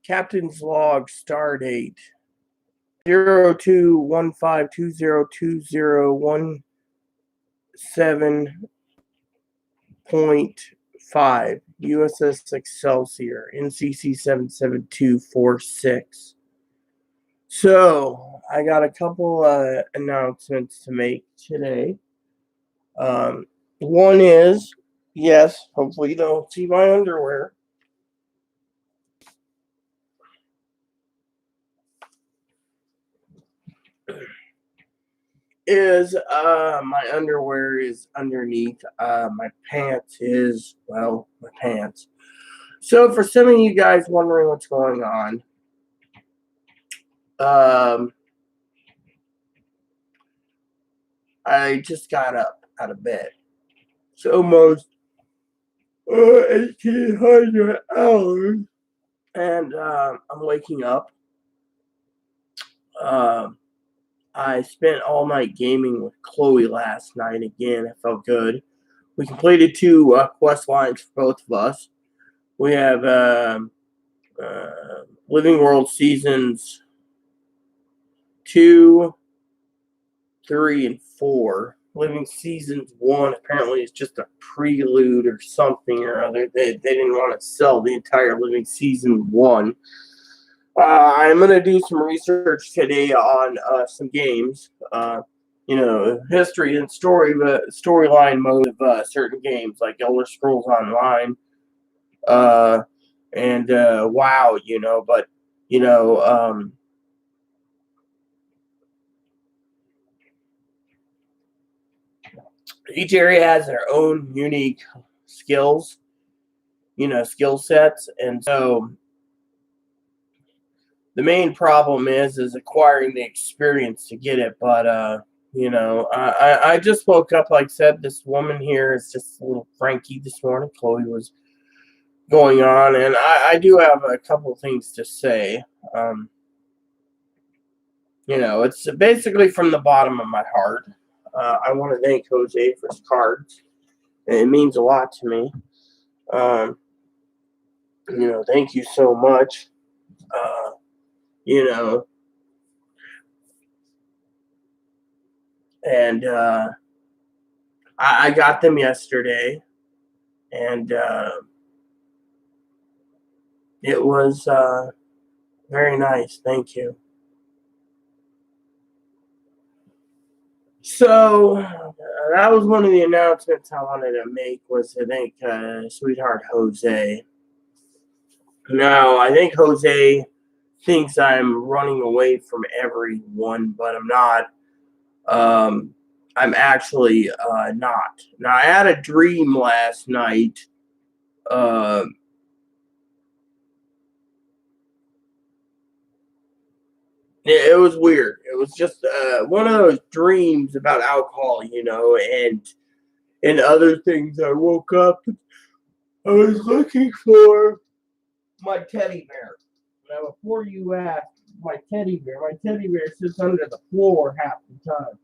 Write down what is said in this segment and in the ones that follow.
Captain's log star date 0215202017.5 USS Excelsior NCC 77246. So I got a couple announcements to make today. One is, yes, hopefully you don't see my underwear. Is my underwear is underneath my pants my pants. So for some of you guys wondering what's going on, I just got up out of bed. It's almost 1800 hours, and I'm waking up. I spent all night gaming with Chloe last night again. It felt good. We completed 2 quest lines for both of us. We have Living World Seasons 2, 3, and 4. Living Seasons 1 apparently is just a prelude or something or other. They didn't want to sell the entire Living Season 1. I'm going to do some research today on some games. History and storyline mode of certain games like Elder Scrolls Online and WoW, but each area has their own unique skills, skill sets, and so the main problem is acquiring the experience to get it. But I just woke up. Like I said, this woman here is just a little Frankie this morning. Chloe was going on, and I do have a couple of things to say. It's basically from the bottom of my heart. I want to thank Jose for his cards. It means a lot to me. Thank you so much. And I got them yesterday, and it was very nice. Thank you. So that was one of the announcements I wanted to make, was to thank sweetheart Jose. Now, I think Jose thinks I'm running away from everyone, but I'm not. I'm actually not. Now, I had a dream last night. It was weird. It was just one of those dreams about alcohol, and other things. I woke up. I was looking for my teddy bear. Now, before you ask, my teddy bear sits under the floor half the time.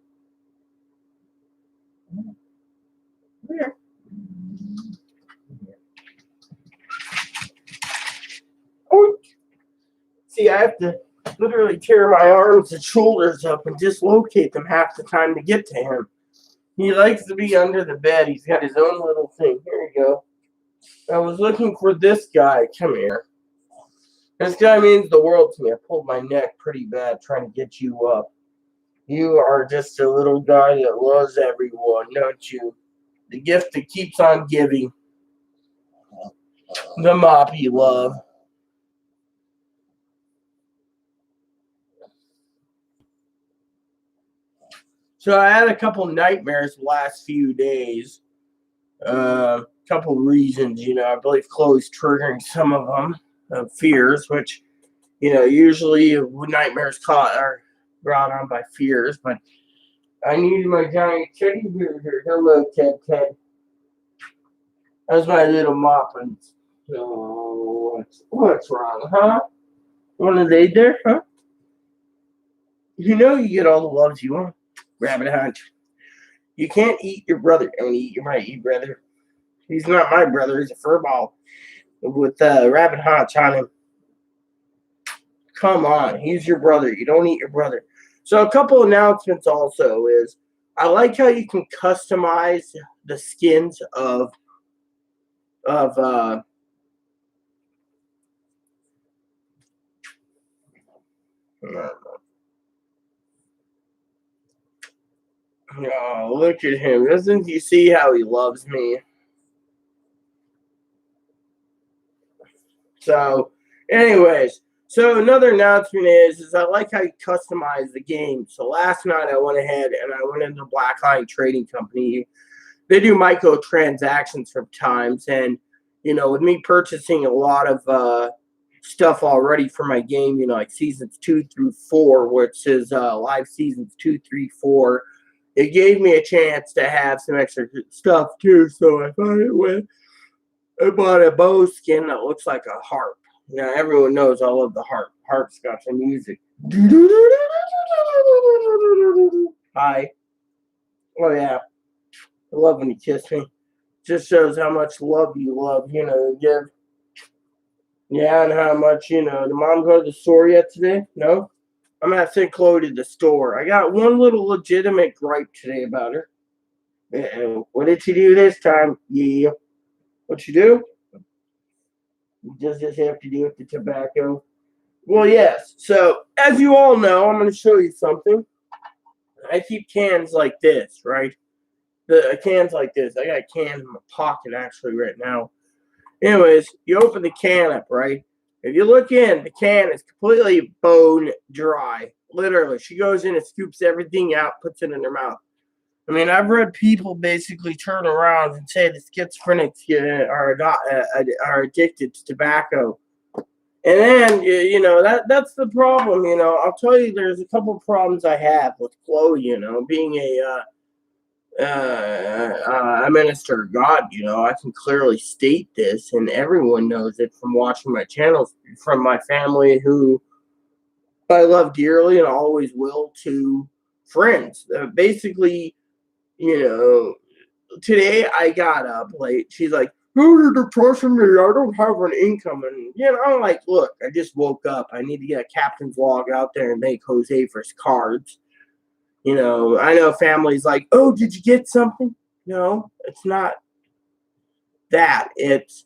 Here. Oh. See, I have to literally tear my arms and shoulders up and dislocate them half the time to get to him. He likes to be under the bed. He's got his own little thing. Here you go. I was looking for this guy. Come here. This guy means the world to me. I pulled my neck pretty bad trying to get you up. You are just a little guy that loves everyone, don't you? The gift that keeps on giving. The moppy love. So I had a couple nightmares the last few days. Couple reasons, I believe Chloe's triggering some of them, fears, which, usually nightmares are brought on by fears, but I needed my giant teddy bear here. Hello, Ted. That's my little moppin'. So, what's wrong, huh? Want to lay there, huh? You get all the loves you want. Rabbit Hunch. You can't eat your brother. Don't eat your brother. He's not my brother. He's a furball with Rabbit Hunch on him. Come on, he's your brother. You don't eat your brother. So a couple announcements also is I like how you can customize the skins of oh, look at him. Doesn't he see how he loves me? So, anyways, so another announcement is I like how you customize the game. So last night I went ahead and I went into Blackline Trading Company. They do microtransactions sometimes, and with me purchasing a lot of stuff already for my game, like seasons 2 through 4, which is live seasons 2, 3, 4. It gave me a chance to have some extra stuff too, so I thought it went. I bought a bow skin that looks like a harp. Now everyone knows I love the harp. Harp's got some music. Hi. Oh yeah. I love when you kiss me. Just shows how much love you love, give. Yeah, and how much, did mom go to the store yet today? No? I'm gonna send Chloe to the store. I got one little legitimate gripe today about her. What did she do this time? Yeah. What you do? Does this have to do with the tobacco? Well, yes. So, as you all know, I'm going to show you something. I keep cans like this, right? The cans like this. I got a can in my pocket actually right now. Anyways, you open the can up, right? If you look in, the can is completely bone dry. Literally, she goes in and scoops everything out, puts it in her mouth. I mean, I've read people basically turn around and say the schizophrenics are addicted to tobacco. And then, that's the problem, I'll tell you, there's a couple of problems I have with Chloe, being a minister of God, I can clearly state this, and everyone knows it from watching my channels, from my family who I love dearly and always will, to friends. Basically, today I got up late. She's like, "You're depressing me. I don't have an income." And I'm like, "Look, I just woke up. I need to get a captain's log out there and make Jose for his cards." I know families like, "Oh, did you get something?" No, it's not that. It's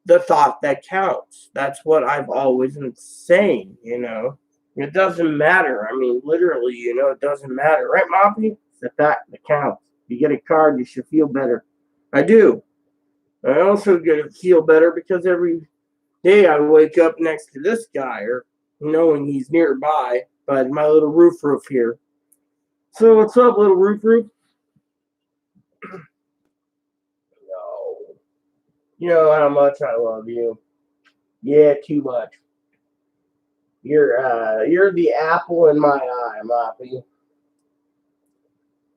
the thought that counts. That's what I've always been saying. It doesn't matter. I mean, literally, it doesn't matter, right, Moppy? It's the fact that counts. If you get a card, you should feel better. I do. I also get to feel better because every day I wake up next to this guy or knowing he's nearby by my little roof here. So what's up, little roof? No. You know how much I love you. Yeah, too much. You're the apple in my eye, Moppy.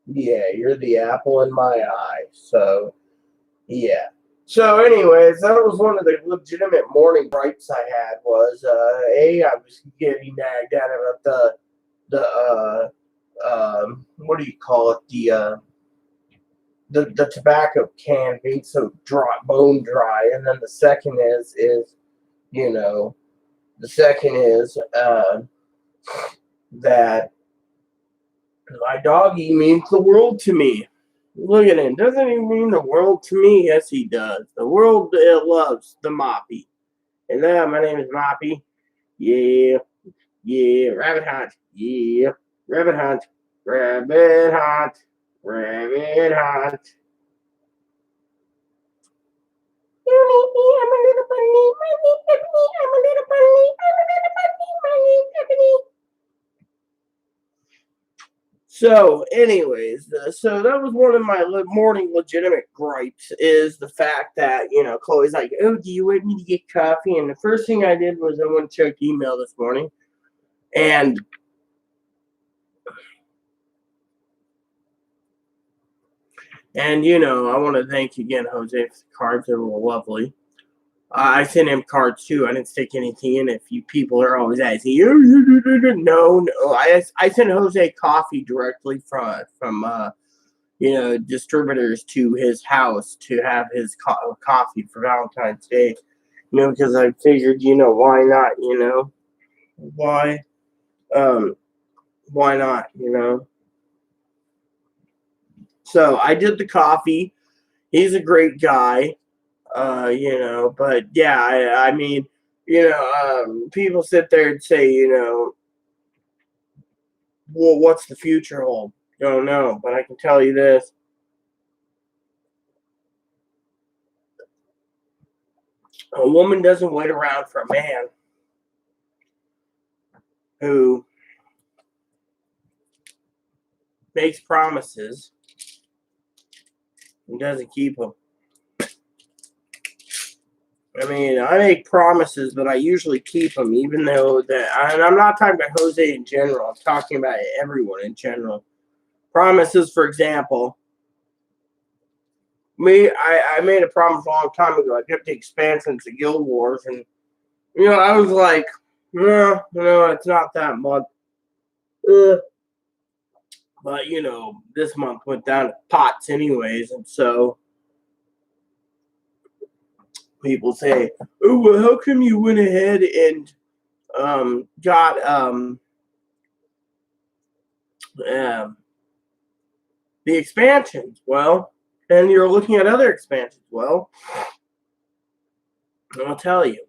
Yeah, you're the apple in my eye. So yeah. So, anyways, that was one of the legitimate morning gripes I had. Was I was getting nagged at about the what do you call it, the tobacco can being so dry, bone dry, and then the second is you know the second is that my doggy means the world to me. Look at him. Doesn't he mean the world to me? Yes, he does. The world loves the Moppy. Hello, my name is Moppy. Yeah, yeah, rabbit hunt. Yeah, rabbit hunt. Rabbit hunt. Rabbit hunt. I'm a little bunny. My name's Ebony. I'm a little bunny. I'm a little bunny. My name's Ebony. So, anyways, so that was one of my morning legitimate gripes is the fact that, Chloe's like, "Oh, do you want me to get coffee?" And the first thing I did was I went to check email this morning. And I want to thank again Jose for the cards. They were lovely. I sent him cards too. I didn't stick anything in. If you people are always asking, no. I sent Jose coffee directly from distributors to his house to have his coffee for Valentine's Day. Because I figured, why not? Why? Why not? So I did the coffee. He's a great guy. But yeah, I mean, people sit there and say, well, what's the future hold? Don't know, but I can tell you this. A woman doesn't wait around for a man who makes promises and doesn't keep them. I mean, I make promises, but I usually keep them, even though that. And I'm not talking about Jose in general. I'm talking about everyone in general. Promises, for example, I made a promise a long time ago. I kept the expansions to Guild Wars, and I was like, no, it's not that much. But this month went down to pots anyways, and so people say, "Oh, well, how come you went ahead and got the expansions?" Well, and you're looking at other expansions. Well, I'll tell you,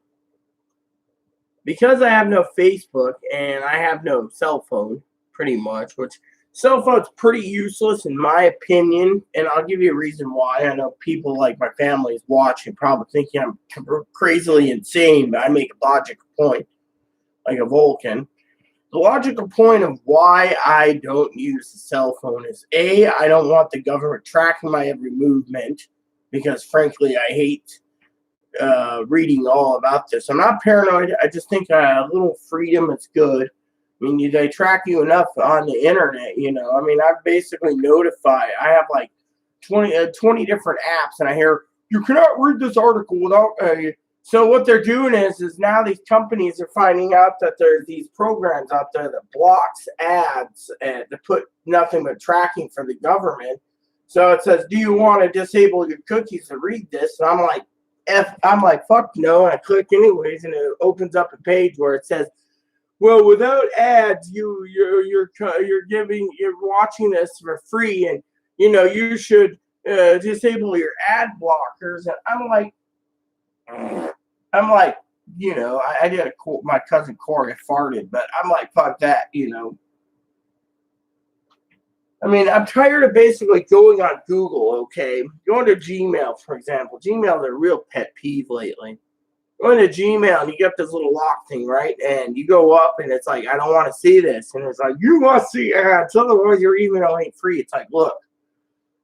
because I have no Facebook and I have no cell phone, pretty much, which cell phone's pretty useless in my opinion, and I'll give you a reason why. I know people like my family is watching, probably thinking I'm crazily insane, but I make a logical point, like a Vulcan. The logical point of why I don't use the cell phone is A, I don't want the government tracking my every movement, because frankly, I hate reading all about this. I'm not paranoid. I just think a little freedom is good. I mean, they track you enough on the internet, I mean, I basically notify. I have like 20 different apps, and I hear, you cannot read this article without a. So what they're doing is now these companies are finding out that there's these programs out there that blocks ads and to put nothing but tracking for the government. So it says, do you want to disable your cookies to read this? And I'm like, fuck no. And I click anyways, and it opens up a page where it says, well, without ads, you're watching this for free, and you should disable your ad blockers. And I'm like, I did my cousin Corey farted, but I'm like, fuck that, I mean, I'm tired of basically going on Google, okay? Going to Gmail, for example. Gmail is a real pet peeve lately. Going to Gmail and you get this little lock thing, right? And you go up and it's like, I don't want to see this. And it's like, you must see ads. Otherwise, your email ain't free. It's like, look,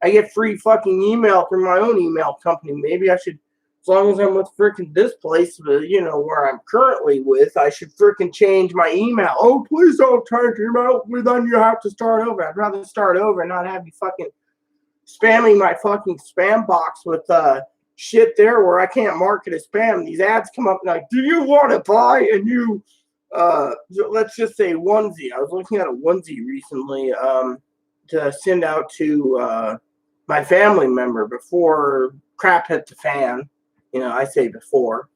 I get free fucking email from my own email company. Maybe I should, as long as I'm with freaking this place, where I'm currently with, I should freaking change my email. Oh, please don't change your email. Then you have to start over. I'd rather start over and not have you fucking spamming my fucking spam box with shit there where I can't mark it as spam. These ads come up like, do you want to buy a new, let's just say onesie. I was looking at a onesie recently to send out to my family member before crap hit the fan. I say before.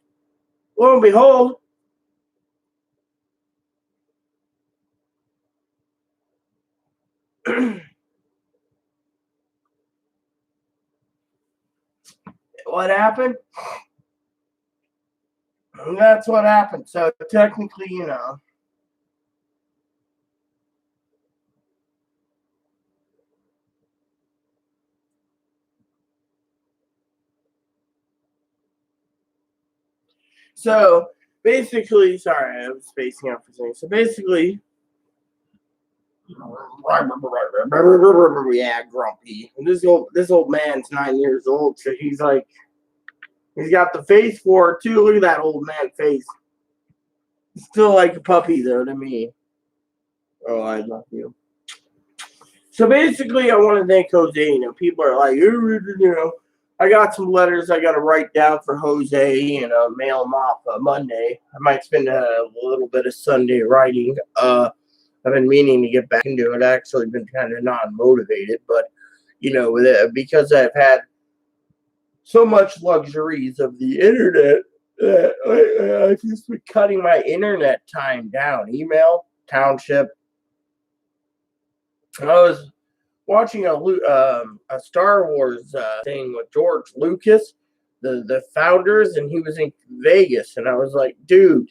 Lo and behold, what happened? And that's what happened. So technically, So basically, sorry, I was spacing out for a second. So basically, yeah, grumpy. And this old man's 9 years old, so he's got the face for it too. Look at that old man face. Still like a puppy though to me. Oh, I love you. So basically, I want to thank Jose. People are like, I got some letters I got to write down for Jose and mail them off Monday. I might spend a little bit of Sunday writing. I've been meaning to get back into it. Actually, been kind of non-motivated, but because I've had so much luxuries of the internet, I've just been cutting my internet time down. Email, township. I was watching a Star Wars thing with George Lucas, the founders, and he was in Vegas, and I was like, dude,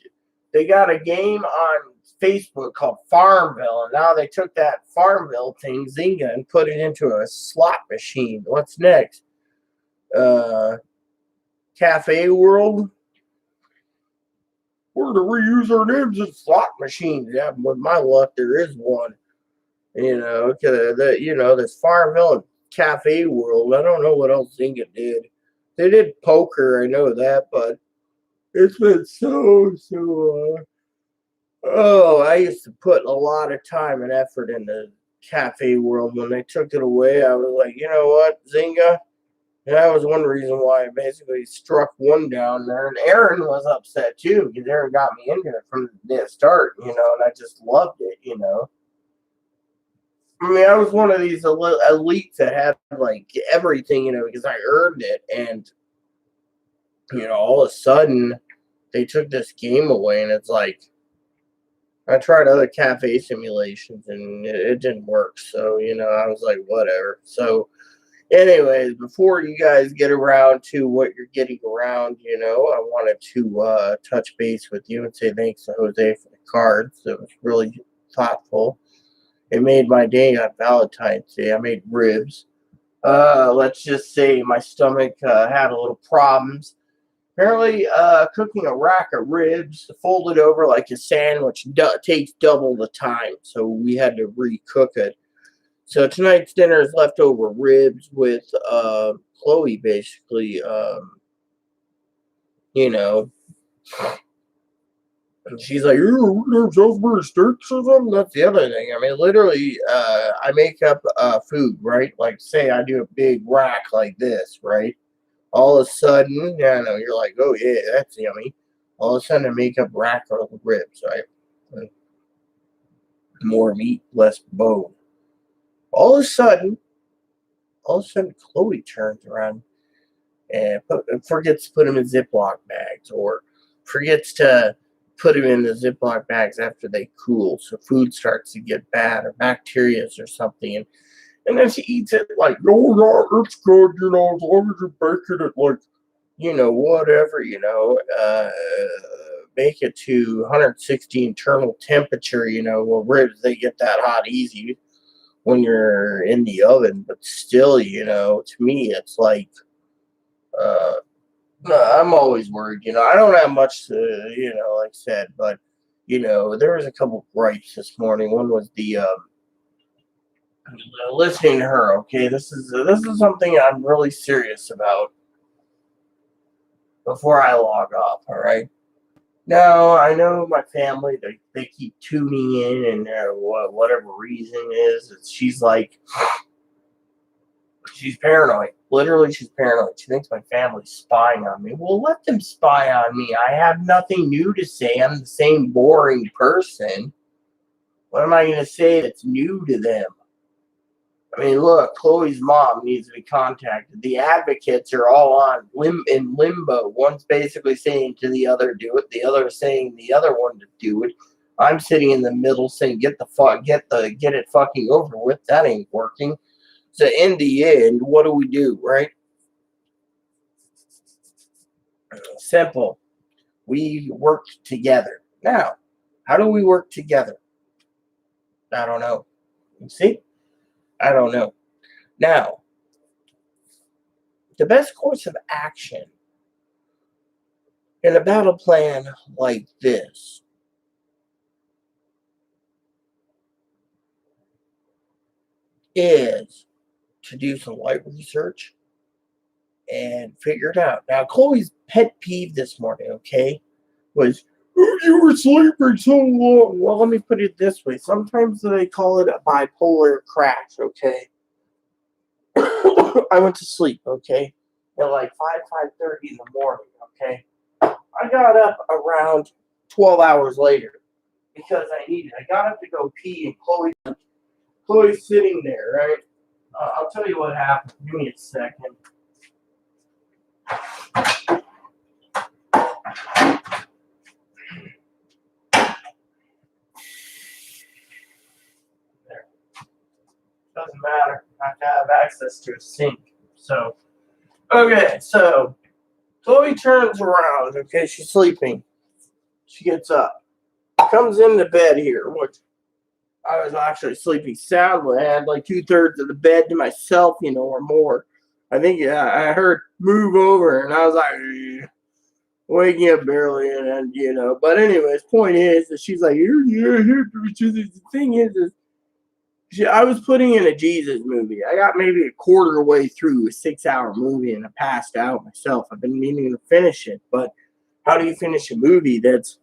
they got a game on Facebook called Farmville, and now they took that Farmville thing, Zynga, and put it into a slot machine. What's next? Cafe World. We're to reuse our names as slot machines. Yeah, with my luck, there is one. This Farmville and Cafe World. I don't know what else Zynga did. They did poker, I know that, but it's been I used to put a lot of time and effort into Cafe World. When they took it away, I was like, you know what, Zynga? And that was one reason why I basically struck one down there. And Aaron was upset too, because Aaron got me into it from the start, and I just loved it. I mean, I was one of these elites that had like everything, because I earned it. And, all of a sudden they took this game away, and it's like, I tried other cafe simulations and it didn't work. So, I was like, whatever. So, anyways, before you guys get around to what you're getting around, I wanted to touch base with you and say thanks to Jose for the cards. It was really thoughtful. It made my day on Valentine's Day. I made ribs. Let's just say my stomach had a little problems. Apparently, cooking a rack of ribs folded over like a sandwich takes double the time. So we had to recook it. So tonight's dinner is leftover ribs with Chloe, basically. And she's like, "You Salisbury steaks or something?" That's the other thing. I mean, literally, I make up food, right? Like, say I do a big rack like this, right? All of a sudden, you're like, "Oh yeah, that's yummy." All of a sudden, I make up rack of ribs, right? More meat, less bone. All of a sudden, Chloe turns around and forgets to put them in Ziploc bags, or forgets to put them in the Ziploc bags after they cool, so food starts to get bad or bacteria or something, and then she eats it like, no, no, it's good, as long as you bake it at like, whatever, bake it to 160 internal temperature, well, ribs, they get that hot easy when you're in the oven, but still, to me, it's like, I'm always worried. I don't have much to, like I said, but there was a couple gripes this morning. One was the listening to her. Okay, this is something I'm really serious about. Before I log off, all right. Now I know my family. They keep tuning in, and whatever reason is, she's like. She's paranoid. Literally, she's paranoid. She thinks my family's spying on me. Well, let them spy on me. I have nothing new to say. I'm the same boring person. What am I going to say that's new to them? I mean, look, Chloe's mom needs to be contacted. The advocates are all in limbo. One's basically saying to the other, do it. The other is saying the other one to do it. I'm sitting in the middle saying, get it fucking over with. That ain't working. So in the end, what do we do, right? Simple. We work together. Now, how do we work together? I don't know. You see? I don't know. Now, the best course of action in a battle plan like this is to do some light research and figure it out. Now, Chloe's pet peeve this morning, okay, was, "Oh, you were sleeping so long." Well, let me put it this way. Sometimes they call it a bipolar crash, okay? I went to sleep, okay, at like 5:30 in the morning, okay? I got up around 12 hours later because I got up to go pee, and Chloe's sitting there, right? I'll tell you what happened. Give me a second. access to a sink. So, okay, so Chloe turns around. Okay, she's sleeping. She gets up, comes into bed here, which I was actually sleeping soundly. I had like 2/3 of the bed to myself, or more. I think I heard move over, and I was like, waking up barely, and But anyways, point is that she's like, the thing is I was putting in a Jesus movie. I got maybe a quarter way through a 6-hour movie, and I passed out myself. I've been meaning to finish it, but how do you finish a movie that's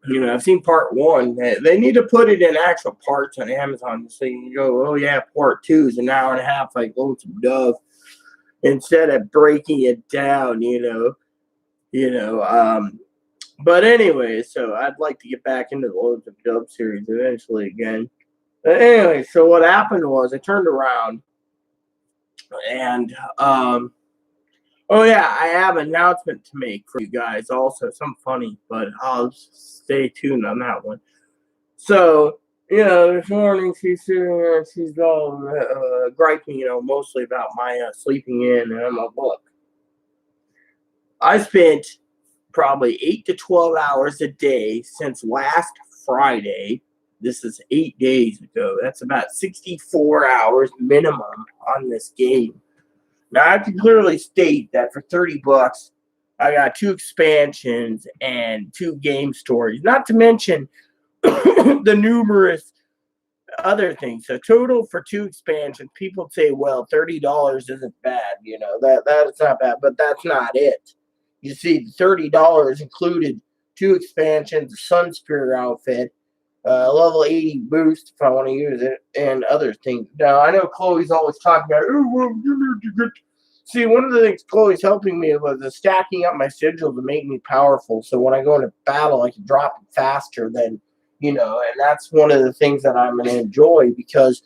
I've seen part 1. They need to put it in actual parts on Amazon so you can go, oh yeah, part 2 is an hour and a half, like Lonesome Dove, instead of breaking it down, But anyway, so I'd like to get back into the Lonesome Dove series eventually again. But anyway, so what happened was I turned around and oh yeah, I have an announcement to make for you guys also, something funny, but I'll stay tuned on that one. So, this morning she's sitting there and she's all griping, mostly about my sleeping in, and I'm like, look, I spent probably 8 to 12 hours a day since last Friday. This is 8 days ago. That's about 64 hours minimum on this game. Now, I can clearly state that for $30, I got 2 expansions and 2 game stories, not to mention the numerous other things. So total for 2 expansions, people say, well, $30 isn't bad. That's not bad, but that's not it. You see, the $30 included 2 expansions, a Sunspear outfit, level 80 boost if I want to use it, and other things. Now, I know Chloe's always talking about, oh, well, you need to get. See, one of the things Chloe's helping me with is stacking up my sigil to make me powerful. So when I go into battle, I can drop it faster than, and that's one of the things that I'm going to enjoy, because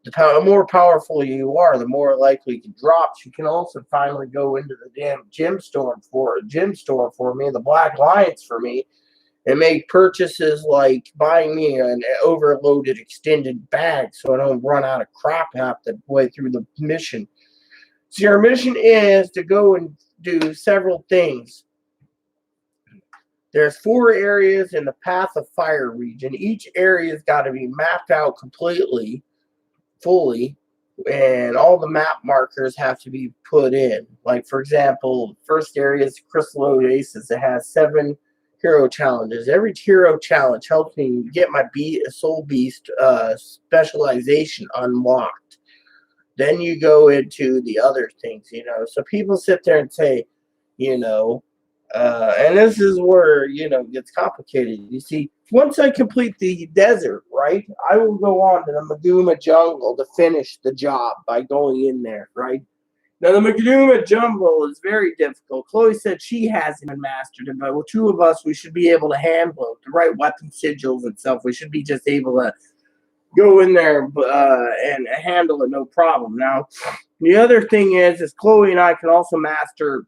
the more powerful you are, the more likely you can drop. You can also finally go into the damn gym store for me, the Black Lions for me, and make purchases like buying me an overloaded extended bag so I don't run out of crap half the way through the mission. So your mission is to go and do several things. There's 4 areas in the Path of Fire region. Each area's got to be mapped out completely, fully, and all the map markers have to be put in. Like, for example, first area is Crystal Oasis. It has 7 hero challenges. Every hero challenge helps me get my Soul Beast specialization unlocked. Then you go into the other things, So people sit there and say, and this is where, it gets complicated. You see, once I complete the desert, right, I will go on to the Maguma jungle to finish the job by going in there, right? Now, the Maguma jungle is very difficult. Chloe said she hasn't mastered it, but 2 of us, we should be able to handle the right weapon sigils and stuff. We should be just able to go in there and handle it no problem. Now, the other thing is Chloe and I can also master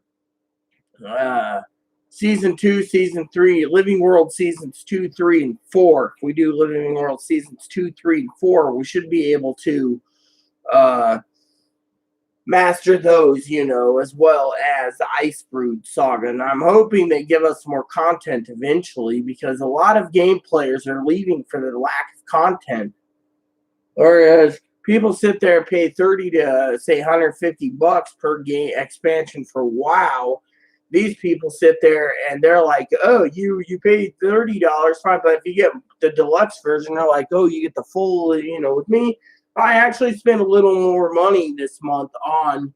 Season 2, Season 3, Living World Seasons 2, 3, and 4. If we do Living World Seasons 2, 3, and 4, we should be able to master those, as well as the Icebrood Saga. And I'm hoping they give us more content eventually, because a lot of game players are leaving for the lack of content. Whereas people sit there and pay 30 to, say, $150 per game expansion for WoW. These people sit there and they're like, oh, you paid $30, fine, but if you get the deluxe version, they're like, oh, you get the full, with me. I actually spent a little more money this month on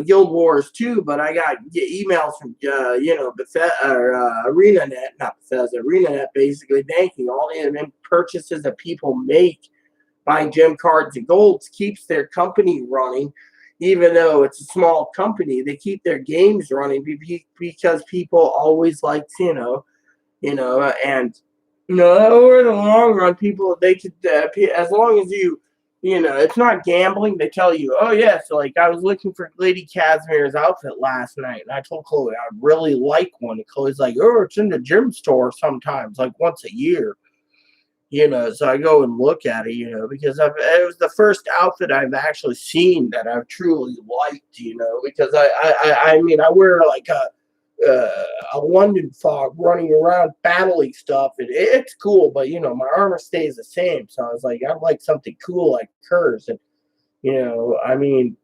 Guild Wars 2, but I got emails from, Bethesda, ArenaNet, not Bethesda, ArenaNet, basically thanking all the purchases that people make buying gem cards and golds keeps their company running. Even though it's a small company, they keep their games running because people always like, and over the long run, people, they could, as long as you, it's not gambling. They tell you, oh, yeah, so like I was looking for Lady Casimir's outfit last night, and I told Chloe I'd really like one. And Chloe's like, oh, it's in the gym store sometimes, like once a year. So I go and look at it, because it was the first outfit I've actually seen that I've truly liked, because I wear like a London fog running around battling stuff, and it's cool, but my armor stays the same. So I was like, I'd like something cool like hers, and I mean,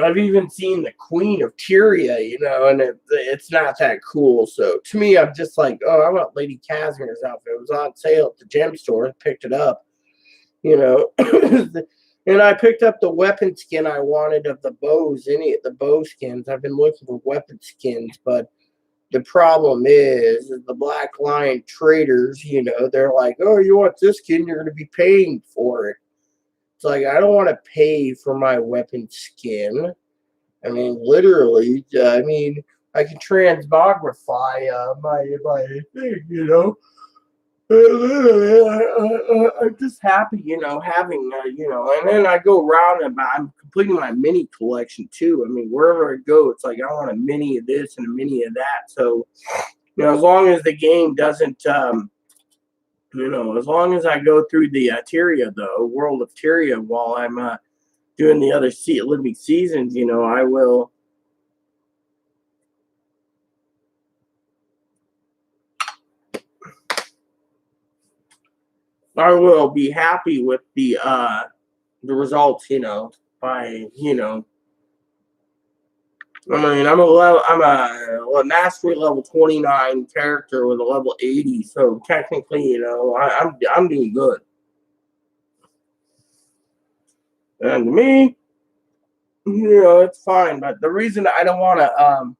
I've even seen the Queen of Tyria, and it's not that cool. So to me, I'm just like, oh, I want Lady Casimir's outfit. It was on sale at the gem store. I picked it up, and I picked up the weapon skin I wanted of the bows, any of the bow skins. I've been looking for weapon skins, but the problem is the Black Lion traders, they're like, oh, you want this skin, you're going to be paying for it. It's like, I don't want to pay for my weapon skin. I mean, literally, I can transmogrify my thing. I'm just happy, having, and then I go around and I'm completing my mini collection too. I mean, wherever I go, it's like I want a mini of this and a mini of that. So, as long as the game doesn't, as long as I go through the Tyria, the world of Tyria, while I'm doing the other living seasons, I will be happy with the results, by I'm a mastery level 29 character with a level 80, so technically, I'm doing good. And to me, it's fine. But the reason I don't want to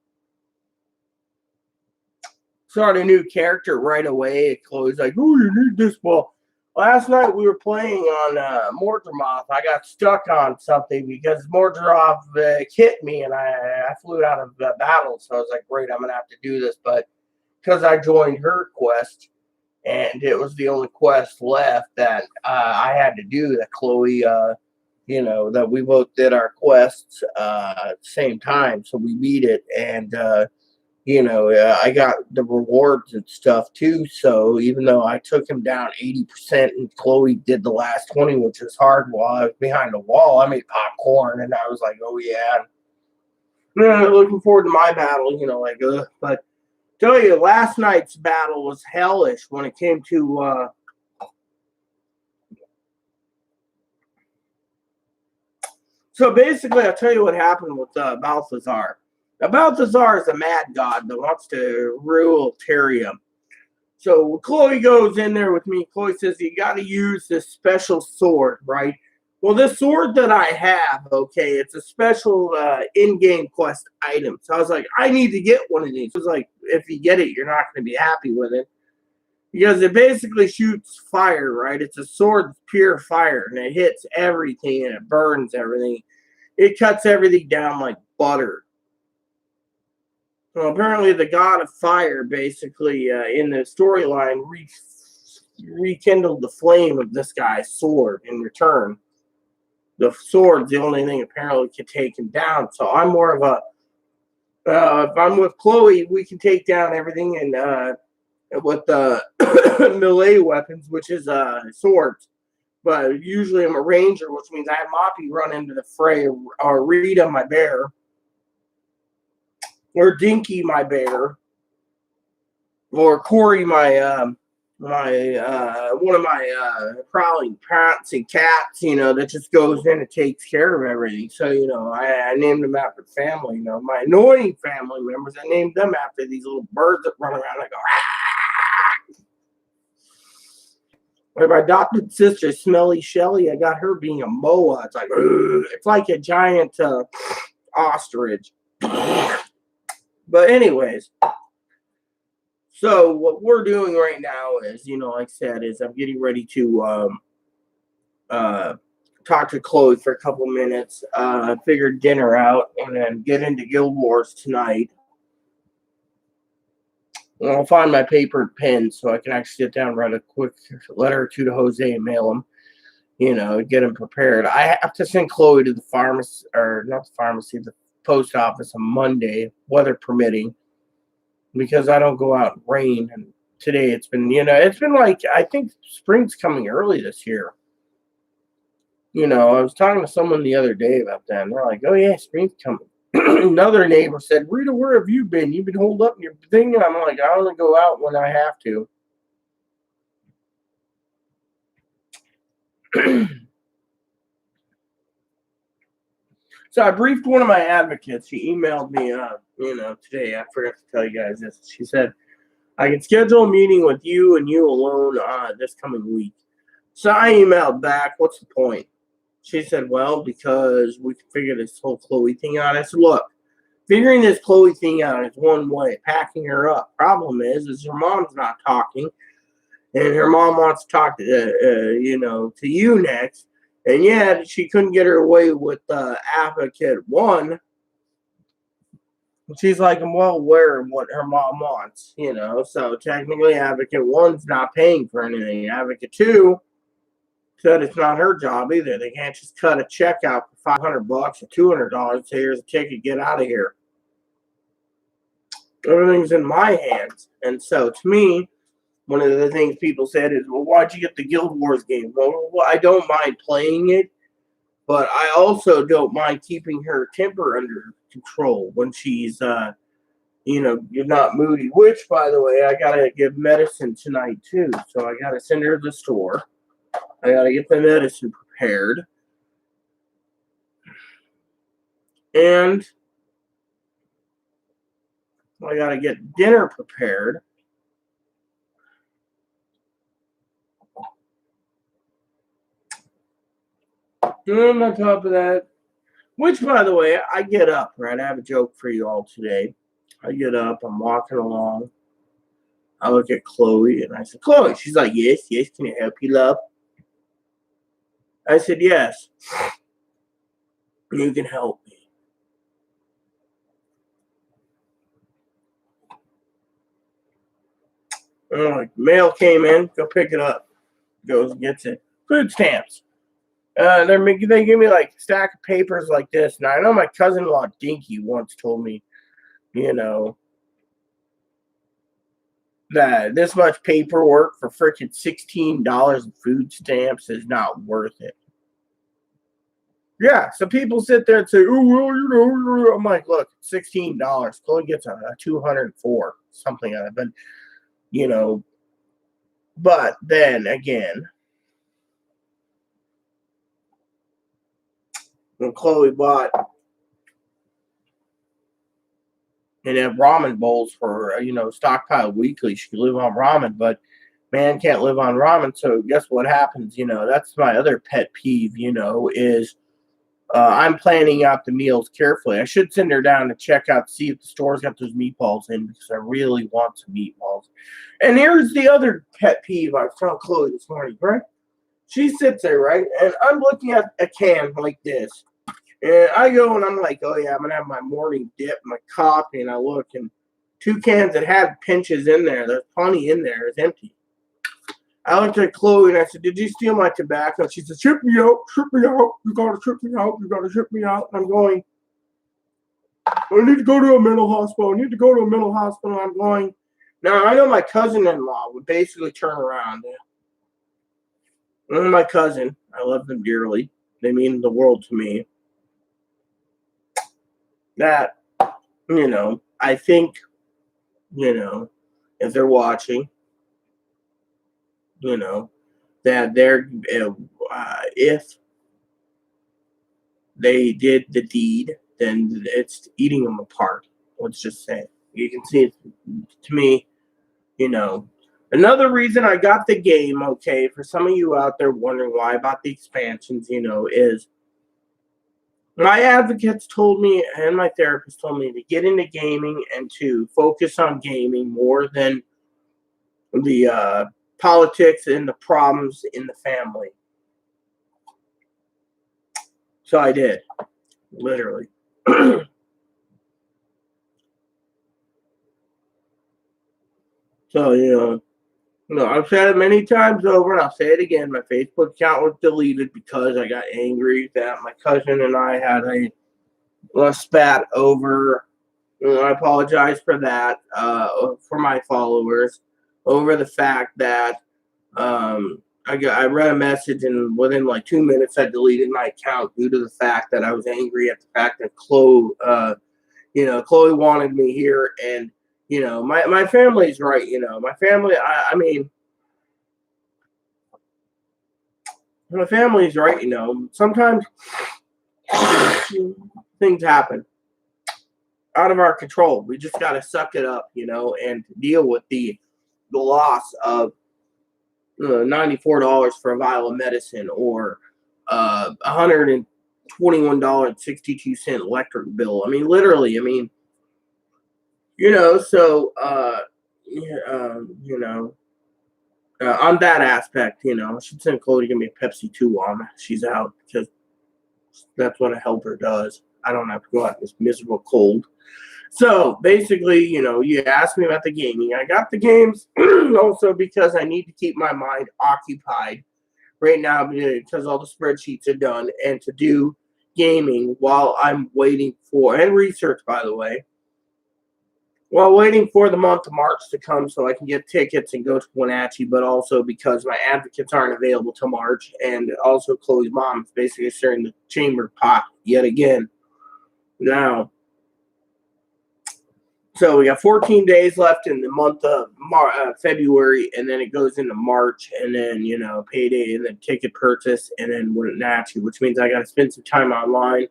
start a new character right away, Chloe's like, oh, you need this. Well, last night we were playing on Mordramoth. I got stuck on something because Mordramoth hit me and I flew out of battle. So I was like, great, I'm going to have to do this. But because I joined her quest and it was the only quest left that I had to do, that Chloe, that we both did our quests at the same time. So we beat it. And, I got the rewards and stuff too. So even though I took him down 80% and Chloe did the last 20, which was hard while I was behind the wall, I made popcorn and I was like, oh yeah. Looking forward to my battle, but tell you, last night's battle was hellish when it came to so basically I'll tell you what happened with Balthazar. Now, Balthazar is a mad god that wants to rule Tyria. So Chloe goes in there with me. Chloe says, you got to use this special sword, right? Well, this sword that I have, okay, it's a special in-game quest item. So I was like, I need to get one of these. It was like, if you get it, you're not going to be happy with it. Because it basically shoots fire, right? It's a sword of pure fire, and it hits everything, and it burns everything. It cuts everything down like butter. Well, apparently the god of fire basically in the storyline rekindled the flame of this guy's sword in return. The sword's the only thing apparently can take him down. So I'm more of a if I'm with Chloe, we can take down everything and with the melee weapons, which is swords. But usually I'm a ranger, which means I have Moppy run into the fray, or Rita, my bear, or Dinky, my bear, or Corey, my one of my prowling parrots and cats, that just goes in and takes care of everything. So, I named them after family. My annoying family members, I named them after these little birds that run around and go, ah! Or my adopted sister, Smelly Shelly, I got her being a moa. It's like, ugh. It's like a giant ostrich. But anyways, so what we're doing right now is, like I said, is I'm getting ready to talk to Chloe for a couple minutes, figure dinner out, and then get into Guild Wars tonight. And I'll find my paper and pen so I can actually sit down and write a quick letter or two to Jose and mail him, get him prepared. I have to send Chloe to the pharmacy, or not the pharmacy, the post office on Monday, weather permitting, because I don't go out in rain and today it's been, it's been like, I think spring's coming early this year. I was talking to someone the other day about that, and they're like, oh, yeah, spring's coming. Another neighbor said, Rita, where have you been? You've been holed up in your thing? And I'm like, I only go out when I have to. So I briefed one of my advocates. She emailed me, today. I forgot to tell you guys this. She said, I can schedule a meeting with you and you alone this coming week. So I emailed back, what's the point? She said, well, because we can figure this whole Chloe thing out. I said, look, figuring this Chloe thing out is one way, packing her up. Problem is her mom's not talking, and her mom wants to talk to, to you next. And yet she couldn't get her away with Advocate 1. She's like, I'm well aware of what her mom wants, So technically Advocate 1's not paying for anything. Advocate 2 said it's not her job either. They can't just cut a check out for $500 or $200. Say, here's a ticket, get out of here. Everything's in my hands. And so to me, one of the things people said is, well, why'd you get the Guild Wars game? Well, I don't mind playing it, but I also don't mind keeping her temper under control when she's, you're not moody. Which, by the way, I got to give medicine tonight, too. So I got to send her to the store. I got to get the medicine prepared. And I got to get dinner prepared. And on top of that, which, by the way, I get up, right? I have a joke for you all today. I get up, I'm walking along. I look at Chloe, and I said, Chloe. She's like, yes, can I help you, love? I said, yes. You can help me. And I'm like, mail came in, go pick it up. Goes and gets it. Food stamps. They give me like a stack of papers like this. Now I know my cousin-in-law Dinky once told me, that this much paperwork for freaking $16 in food stamps is not worth it. Yeah, so people sit there and say, oh, well, I'm like, look, $16. Chloe gets a 204, something like that. But, but then again, when Chloe bought and have ramen bowls for, stockpile weekly, she could live on ramen, but man can't live on ramen. So guess what happens? That's my other pet peeve, is I'm planning out the meals carefully. I should send her down to check out, see if the store's got those meatballs in, because I really want some meatballs. And here's the other pet peeve I found Chloe this morning, right? She sits there, right? And I'm looking at a can like this. And I go and I'm like, oh, yeah, I'm going to have my morning dip, my coffee. And I look, and 2 cans that had pinches in there. There's plenty in there. It's empty. I looked at Chloe and I said, did you steal my tobacco? She said, ship me out. You got to ship me out. And I'm going, I need to go to a mental hospital. I'm going, now I know my cousin-in-law would basically turn around. And my cousin, I love them dearly. They mean the world to me. That, I think, if they're watching, that they're, if they did the deed, then it's eating them apart. Let's just say. You can see it, to me, Another reason I got the game, okay, for some of you out there wondering why I bought the expansions, is my advocates told me and my therapist told me to get into gaming and to focus on gaming more than the politics and the problems in the family. So I did, literally. So, I've said it many times over, and I'll say it again. My Facebook account was deleted because I got angry that my cousin and I had a spat over. I apologize for that, for my followers. over the fact that I read a message, and within like 2 minutes I deleted my account due to the fact that I was angry at the fact that Chloe wanted me here, and my family's right. My family. I mean, my family's right. Sometimes things happen out of our control. We just got to suck it up, and deal with the loss of $94 for a vial of medicine, or $121.62 electric bill. I mean, literally. I mean, so on that aspect, I should send Chloe to give me a Pepsi 2 while she's out, because that's what a helper does. I don't have to go out in this miserable cold. So basically, you asked me about the gaming. I got the games also because I need to keep my mind occupied right now, because all the spreadsheets are done, and to do gaming while I'm waiting for, and research, by the way, while waiting for the month of March to come so I can get tickets and go to Wenatchee, but also because my advocates aren't available till March, and also Chloe's mom is basically stirring the chamber pot yet again now. So we got 14 days left in the month of February, and then it goes into March, and then, payday, and then ticket purchase, and then Wenatchee, which means I got to spend some time online.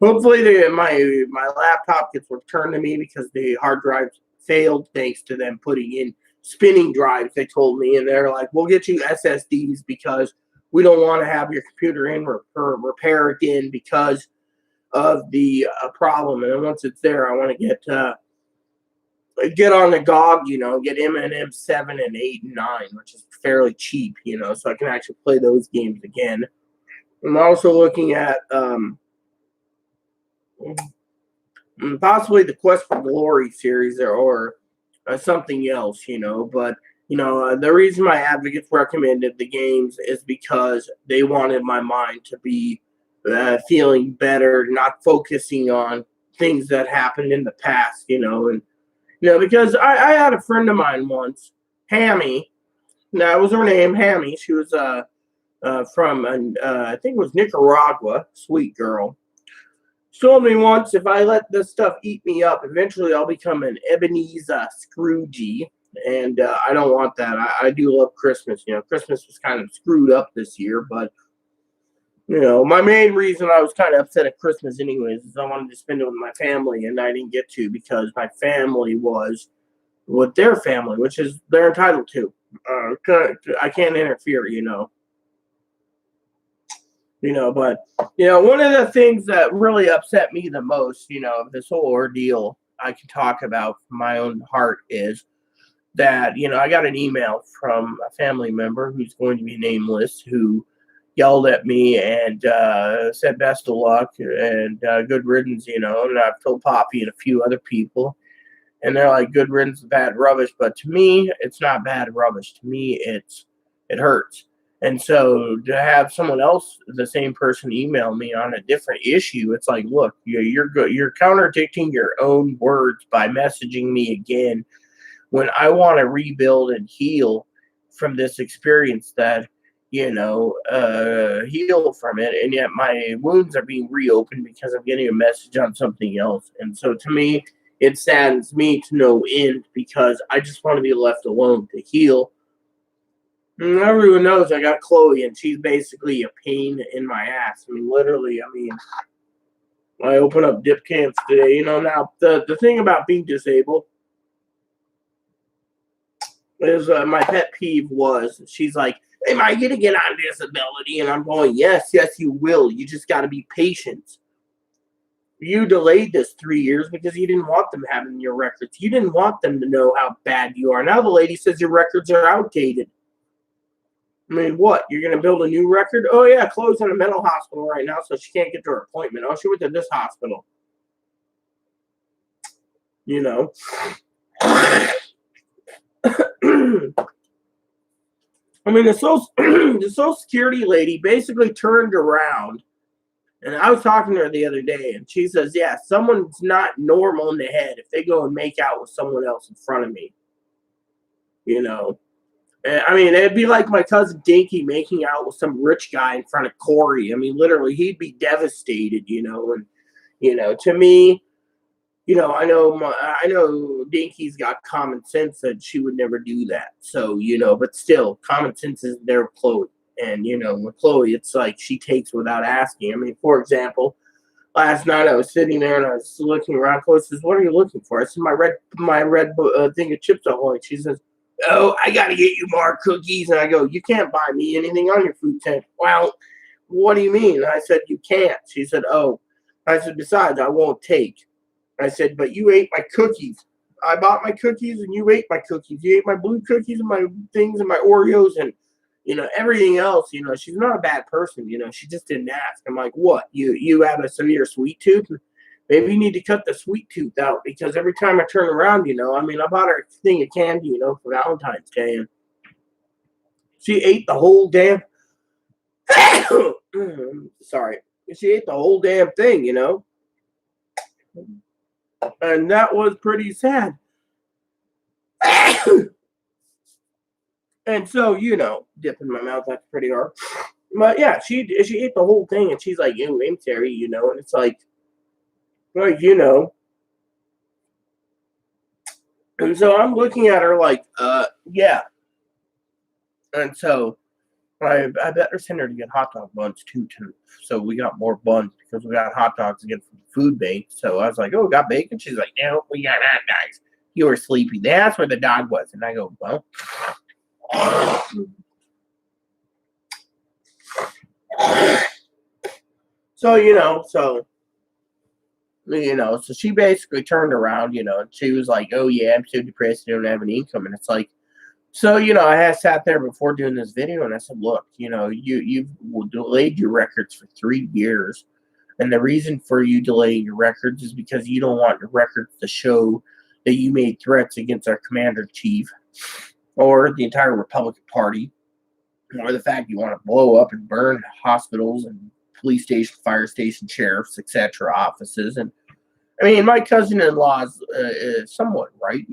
Hopefully my laptop gets returned to me, because the hard drives failed thanks to them putting in spinning drives, they told me. And they're like, we'll get you SSDs because we don't want to have your computer in repair again because of the problem. And then once it's there, I want to get on the GOG, get M&M 7 and 8 and 9, which is fairly cheap, so I can actually play those games again. I'm also looking at possibly the Quest for Glory series, or something else, but the reason my advocates recommended the games is because they wanted my mind to be feeling better, not focusing on things that happened in the past, and because I had a friend of mine once, Hammy. That was her name, Hammy. She was from I think it was Nicaragua. Sweet girl. She told me once, if I let this stuff eat me up, eventually I'll become an Ebenezer Scroogey, and I don't want that. I do love Christmas. Christmas was kind of screwed up this year, but my main reason I was kind of upset at Christmas anyways is I wanted to spend it with my family, and I didn't get to because my family was with their family, which is they're entitled to. I can't interfere, but one of the things that really upset me the most, of this whole ordeal I can talk about from my own heart is that, I got an email from a family member who's going to be nameless, who yelled at me and said best of luck and good riddance, and I've told Poppy and a few other people, and they're like, good riddance of bad rubbish, but to me, it's not bad rubbish. To me, it hurts. And so to have someone else, the same person, email me on a different issue, it's like, look, you're contradicting your own words by messaging me again when I want to rebuild and heal from this experience that, heal from it, and yet my wounds are being reopened because I'm getting a message on something else. And so to me, it saddens me to no end, because I just want to be left alone to heal. And everyone knows I got Chloe, and she's basically a pain in my ass. I mean, literally, I open up dip camps today. Now, the thing about being disabled is my pet peeve was, she's like, am I going to get on disability? And I'm going, yes, you will. You just got to be patient. You delayed this 3 years because you didn't want them having your records. You didn't want them to know how bad you are. Now the lady says your records are outdated. I mean, what? You're going to build a new record? Oh, yeah, Chloe's in a mental hospital right now, so she can't get to her appointment. Oh, she went to this hospital. I mean, the Social Security lady basically turned around, and I was talking to her the other day, and she says, yeah, someone's not normal in the head if they go and make out with someone else in front of me. you know. I mean, it'd be like my cousin Dinky making out with some rich guy in front of Corey. I mean, literally, he'd be devastated, you know. And to me, I know Dinky's got common sense that she would never do that. So, but still, common sense is there with Chloe. And with Chloe, it's like she takes without asking. I mean, for example, last night I was sitting there and I was looking around. Chloe says, "What are you looking for?" I said, "My red thing of chips ahoy." She says, "Oh, I got to get you more cookies." And I go, "You can't buy me anything on your food tank." "Well, what do you mean?" I said, "You can't." She said, "Oh." I said, "Besides, I won't take." I said, "But you ate my cookies. I bought my cookies and you ate my cookies. You ate my blue cookies and my things and my Oreos and, everything else. She's not a bad person. She just didn't ask." I'm like, "What? You have a severe sweet tooth? Maybe you need to cut the sweet tooth out because every time I turn around, I mean, I bought her a thing of candy, for Valentine's Day, and she ate the whole damn, sorry, she ate the whole damn thing, and that was pretty sad." And so, dip in my mouth, that's pretty hard. But yeah, she ate the whole thing, and she's like, "You ain't Terry," and it's like, and so I'm looking at her like, yeah. And so I better send her to get hot dog buns too. So we got more buns because we got hot dogs again from the food bank. So I was like, "Oh, got bacon?" She's like, "No, we got hot dogs. You were sleepy. That's where the dog was." And I go, "Well." So, so she basically turned around, and she was like, "Oh yeah, I'm so depressed, I don't have any income." And it's like, so, I had sat there before doing this video and I said, "Look, you've delayed your records for 3 years. And the reason for you delaying your records is because you don't want your records to show that you made threats against our commander in chief or the entire Republican Party, or the fact you want to blow up and burn hospitals and police station, fire station, sheriffs, etc. offices." And I mean, my cousin-in-law is somewhat right.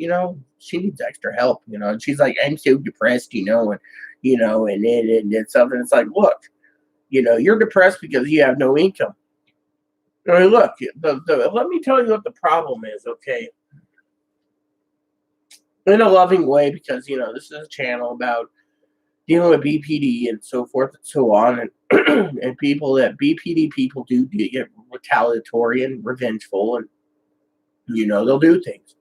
She needs extra help. And she's like, "I'm so depressed, and and stuff." And it's like, look, you're depressed because you have no income. I mean, look, let me tell you what the problem is, okay? In a loving way, because this is a channel about dealing with BPD and so forth and so on, and and people that BPD people do get retaliatory and revengeful, and they'll do things.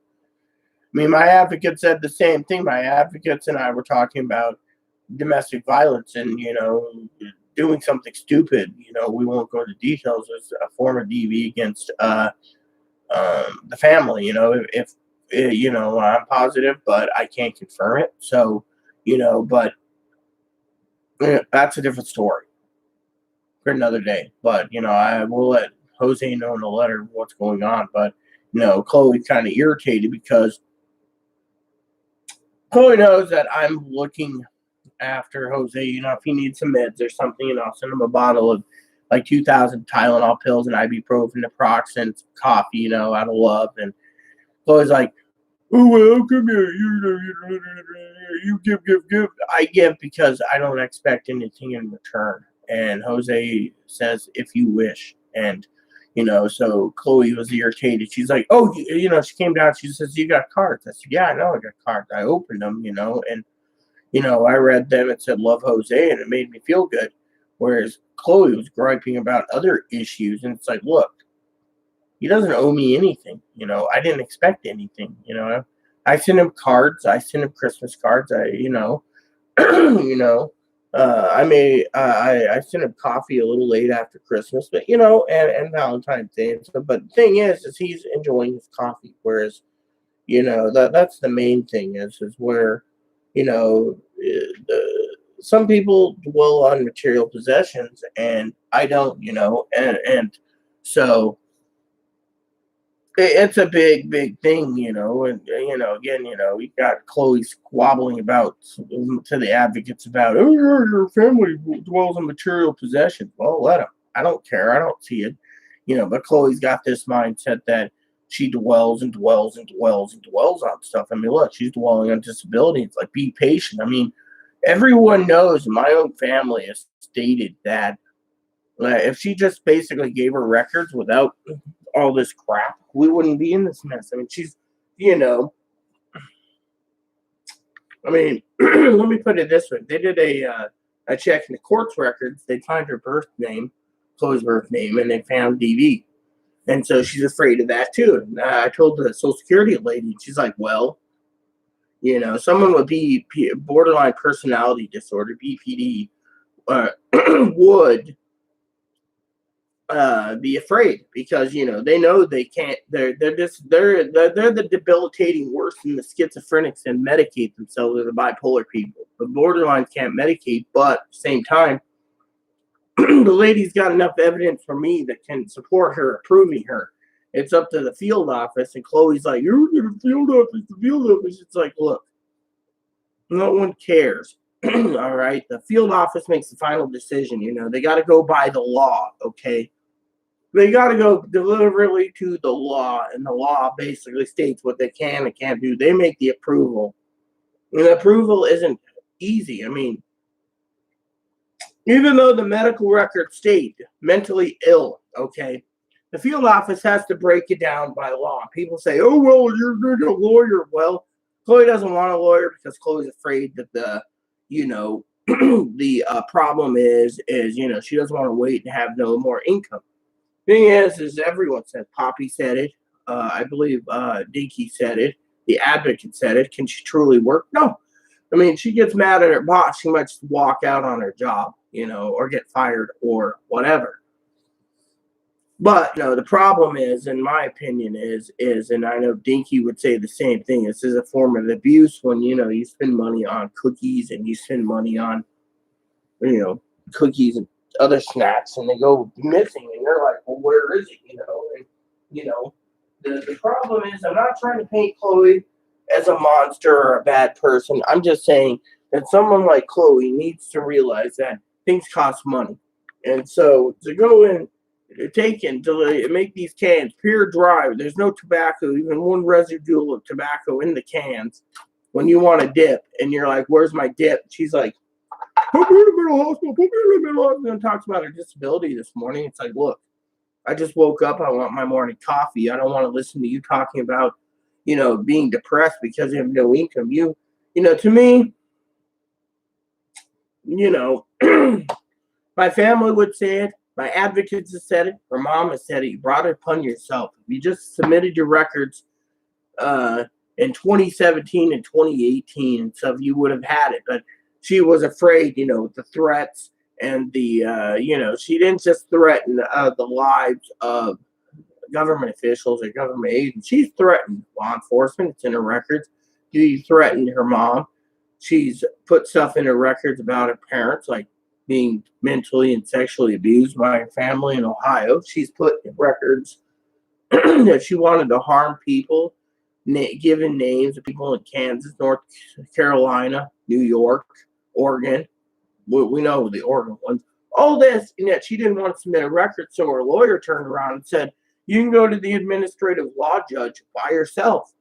I mean, my advocate said the same thing. My advocates and I were talking about domestic violence and doing something stupid. We won't go into details. As a form of DV against the family. If I'm positive, but I can't confirm it. So but that's a different story for another day. But I will let Jose know in a letter what's going on. But Chloe's kind of irritated because Chloe knows that I'm looking after Jose. If he needs some meds or something, I'll send him a bottle of like 2,000 Tylenol pills and ibuprofen, naproxen, coffee, out of love. And Chloe's like, "Oh, well, come here. You give. I give because I don't expect anything in return." And Jose says, "If you wish." And, so Chloe was irritated. She's like, "Oh, she came down. She says, you got cards?" I said, "Yeah, I know I got cards." I opened them, and, I read them. It said, "Love Jose," and it made me feel good. Whereas Chloe was griping about other issues. And it's like, look, he doesn't owe me anything. I didn't expect anything. I sent him cards. I sent him Christmas cards. I sent him coffee a little late after Christmas, but and Valentine's Day. But the thing is he's enjoying his coffee, whereas that's the main thing is where some people dwell on material possessions, and I don't, and so it's a big thing, and again, we got Chloe squabbling about to the advocates about, "Oh, your family dwells on material possessions." Well, let them. I don't care. I don't see it, but Chloe's got this mindset that she dwells and dwells and dwells and dwells on stuff. I mean, look, she's dwelling on disability. It's like, be patient. I mean, everyone knows, my own family has stated that if she just basically gave her records without all this crap, we wouldn't be in this mess. I mean, she's, I mean, let me put it this way. They did a check in the court's records. They find her birth name, Chloe's birth name, and they found DV. And so she's afraid of that too. And I told the Social Security lady, she's like, well, someone with borderline personality disorder, BPD, would be afraid because they know they can't. They're the debilitating worse than the schizophrenics and medicate themselves, or the bipolar people. The borderlines can't medicate, but at the same time, the lady's got enough evidence for me that can support her approving her. It's up to the field office, and Chloe's like, "You're the field office, the field office." It's like, look, no one cares. All right, the field office makes the final decision. They got to go by the law. Okay, they got to go deliberately to the law, and the law basically states what they can and can't do. They make the approval, and the approval isn't easy. I mean, even though the medical records state mentally ill, okay, the field office has to break it down by law. People say, "Oh well, you're a lawyer." Well, Chloe doesn't want a lawyer because Chloe's afraid that the problem is she doesn't want to wait and have no more income. Thing is everyone said, Poppy said it, I believe Dinky said it, the advocate said it. Can she truly work? No. I mean, she gets mad at her boss, she might just walk out on her job, or get fired or whatever. But no, the problem is, in my opinion, is, and I know Dinky would say the same thing, this is a form of abuse when, you spend money on cookies and you spend money on, cookies and other snacks, and they go missing, and you're like, well, where is it? And, the problem is, I'm not trying to paint Chloe as a monster or a bad person. I'm just saying that someone like Chloe needs to realize that things cost money. And so to go in, to make these cans pure dry, there's no tobacco, even one residue of tobacco in the cans when you want a dip, and you're like, where's my dip? She's like, put me in the mental hospital, put me in the mental hospital, and talks about her disability this morning. It's like, look, I just woke up, I want my morning coffee. I don't want to listen to you talking about, being depressed because you have no income. To me, my family would say it. My advocates have said it. Her mom has said it. You brought it upon yourself. If you just submitted your records in 2017 and 2018 and stuff, you would have had it. But she was afraid, the threats and the, she didn't just threaten the lives of government officials or government agents. She's threatened law enforcement. It's in her records. She threatened her mom. She's put stuff in her records about her parents, like being mentally and sexually abused by her family in Ohio. She's put in records that she wanted to harm people, given names of people in Kansas, North Carolina, New York, Oregon. We know the Oregon ones. All this, and yet she didn't want to submit a record, so her lawyer turned around and said, you can go to the administrative law judge by yourself.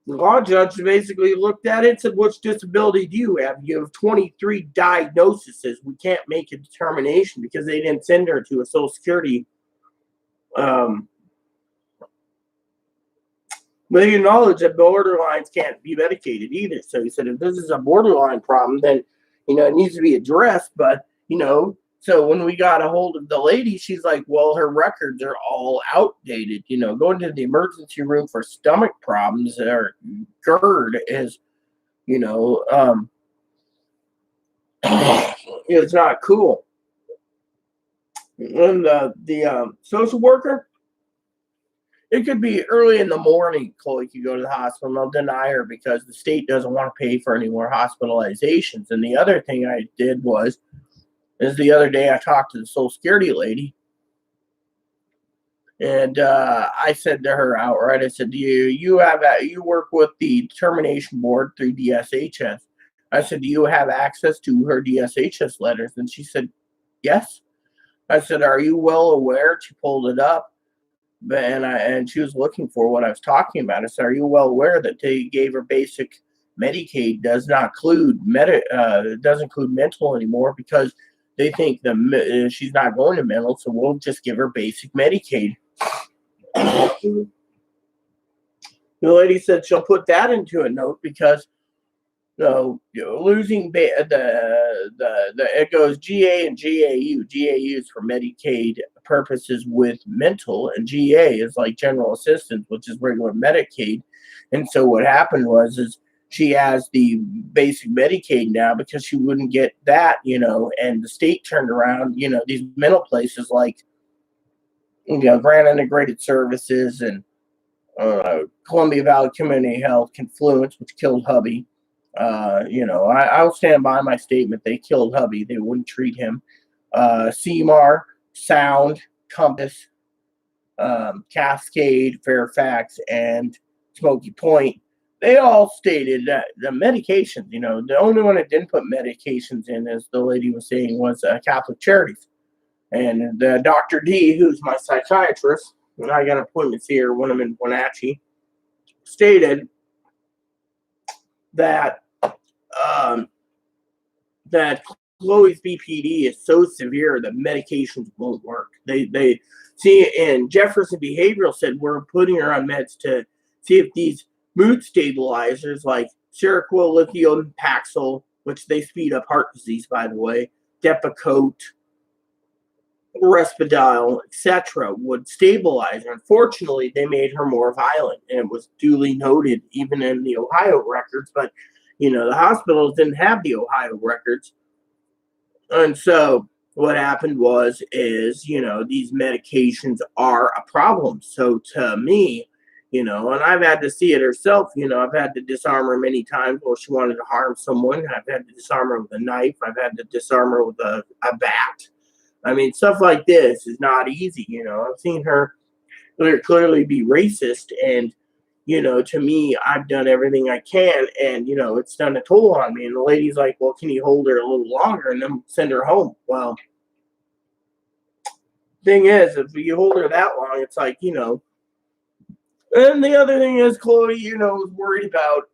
The law judge basically looked at it and said, which disability do you have? You have 23 diagnoses. We can't make a determination because they didn't send her to a Social Security. But they acknowledge that borderlines can't be medicated either. So he said, if this is a borderline problem, then, it needs to be addressed. But, so when we got a hold of the lady, she's like, well, her records are all outdated. Going to the emergency room for stomach problems or GERD is, it's not cool. And the social worker, it could be early in the morning, Chloe could go to the hospital, and they'll deny her because the state doesn't want to pay for any more hospitalizations. And the other thing I did is the other day I talked to the Social Security lady, and I said to her outright, I said, you work with the determination board through DSHS. I said, do you have access to her DSHS letters? And she said, yes. I said, are you well aware? She pulled it up. And she was looking for what I was talking about. I said, "Are you well aware that they gave her basic Medicaid doesn't include mental anymore because they think she's not going to mental, so we'll just give her basic Medicaid." The lady said she'll put that into a note because losing it goes GA and GAU. GAU is for Medicaid purposes with mental, and GA is like general assistance, which is regular Medicaid. And so what happened is she has the basic Medicaid now because she wouldn't get that, and the state turned around, these mental places like, Grand Integrated Services and Columbia Valley Community Health, Confluence, which killed hubby. I'll stand by my statement. They killed hubby. They wouldn't treat him. CMAR, Sound, Compass, Cascade, Fairfax, and Smoky Point, they all stated that the medications, the only one that didn't put medications in, as the lady was saying, was Catholic Charities. And Dr. D, who's my psychiatrist, and I got appointments here when I'm in Wenatchee, stated that that Chloe's BPD is so severe that medications won't work. They see, and Jefferson Behavioral said we're putting her on meds to see if these mood stabilizers like Seroquel, lithium, Paxil, which they speed up heart disease, by the way, Depakote, Risperdal, etc., would stabilize her. Unfortunately, they made her more violent, and it was duly noted even in the Ohio records. But the hospitals didn't have the Ohio records, and so what happened is these medications are a problem. So to me, and I've had to see it herself. I've had to disarm her many times where she wanted to harm someone. I've had to disarm her with a knife. I've had to disarm her with a bat. I mean, stuff like this is not easy. I've seen her clearly be racist, and to me, I've done everything I can, and it's done a toll on me. And the lady's like, "Well, can you hold her a little longer and then send her home?" Well, thing is, if you hold her that long, it's like And the other thing is, Chloe, is worried about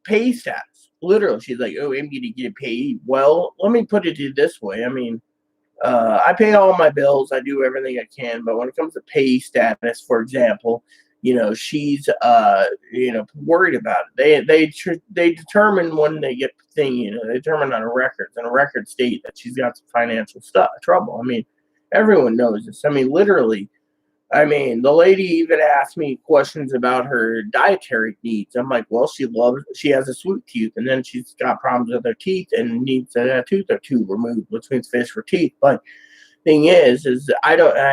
pay stats. Literally, she's like, "Oh, I'm going to get paid." Well, let me put it this way. I mean, I pay all my bills. I do everything I can. But when it comes to pay status, for example, she's worried about it. They determine when they get the thing. They determine on a records, and a record state that she's got some financial trouble. I mean, everyone knows this. I mean, literally. I mean, the lady even asked me questions about her dietary needs. I'm like, well, she has a sweet tooth, and then she's got problems with her teeth and needs a tooth or two removed, which means fish for teeth. But thing is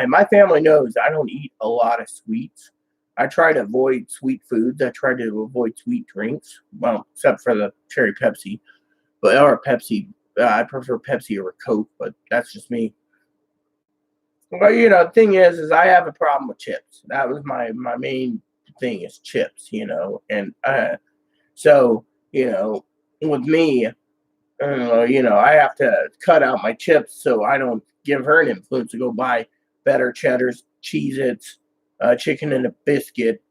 my family knows I don't eat a lot of sweets. I try to avoid sweet foods. I try to avoid sweet drinks. Well, except for the cherry Pepsi, or Pepsi. I prefer Pepsi over Coke, but that's just me. Well, the thing is I have a problem with chips. That was my main thing is chips, and so with me, I have to cut out my chips so I don't give her an influence to go buy better cheddars, Cheez-Its, chicken and a biscuit,